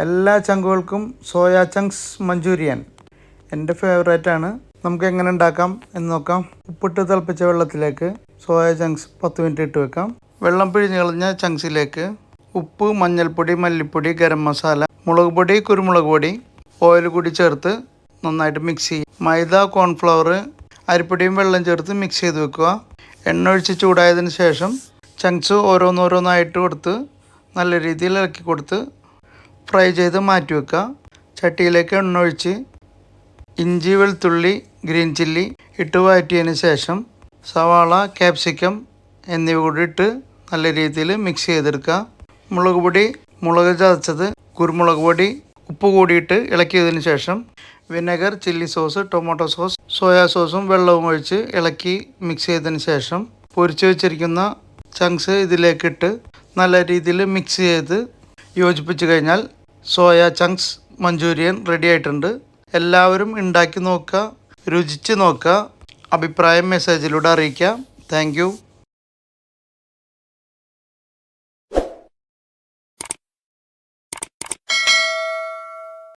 എല്ലാ ചങ്കുകൾക്കും soya chunks manchurian എൻ്റെ ഫേവറേറ്റാണ്. നമുക്ക് എങ്ങനെ ഉണ്ടാക്കാം എന്ന് നോക്കാം. ഉപ്പിട്ട് തിളപ്പിച്ച വെള്ളത്തിലേക്ക് സോയ ചങ്ക്സ് 10 മിനിറ്റ് ഇട്ട് വെക്കാം. വെള്ളം പിഴിഞ്ഞ് കളഞ്ഞ ചങ്ക്സിലേക്ക് ഉപ്പ്, മഞ്ഞൾപ്പൊടി, മല്ലിപ്പൊടി, ഗരം മസാല, മുളക് പൊടി, കുരുമുളക് പൊടി, ഓയിൽ കൂടി ചേർത്ത് നന്നായിട്ട് മിക്സ് ചെയ്യും. മൈദ, കോൺഫ്ലവർ, അരിപ്പൊടിയും വെള്ളം ചേർത്ത് മിക്സ് ചെയ്ത് വെക്കുക. എണ്ണ ഒഴിച്ച് ചൂടായതിന് ശേഷം ചങ്ക്സ് ഓരോന്നോരോന്നായിട്ട് കൊടുത്ത് നല്ല രീതിയിൽ ഇളക്കി കൊടുത്ത് ഫ്രൈ ചെയ്ത് മാറ്റി വെക്കുക. ചട്ടിയിലേക്ക് എണ്ണ ഒഴിച്ച് ഇഞ്ചി, വെളുത്തുള്ളി, ഗ്രീൻ ചില്ലി ഇട്ട് വഴറ്റിയതിന് ശേഷം സവാള, ക്യാപ്സിക്കം എന്നിവ കൂടി ഇട്ട് നല്ല രീതിയിൽ മിക്സ് ചെയ്തെടുക്കുക. മുളക് പൊടി, മുളക് ചതച്ചത്, കുരുമുളക് പൊടി, ഉപ്പ് കൂടിയിട്ട് ഇളക്കിയതിന് ശേഷം vinegar, chilli sauce, tomato sauce, soya സോസും വെള്ളവും ഒഴിച്ച് ഇളക്കി മിക്സ് ചെയ്തതിന് ശേഷം പൊരിച്ച് വെച്ചിരിക്കുന്ന ചങ്ക്സ് ഇതിലേക്കിട്ട് നല്ല രീതിയിൽ മിക്സ് ചെയ്ത് യോജിപ്പിച്ച് കഴിഞ്ഞാൽ സോയ ചങ്ക്സ് മഞ്ചൂരിയൻ റെഡി ആയിട്ടുണ്ട്. എല്ലാവരും ഉണ്ടാക്കി നോക്കുക, രുചിച്ച് നോക്കുക, അഭിപ്രായം മെസ്സേജിലൂടെ അറിയിക്കുക. Thank you.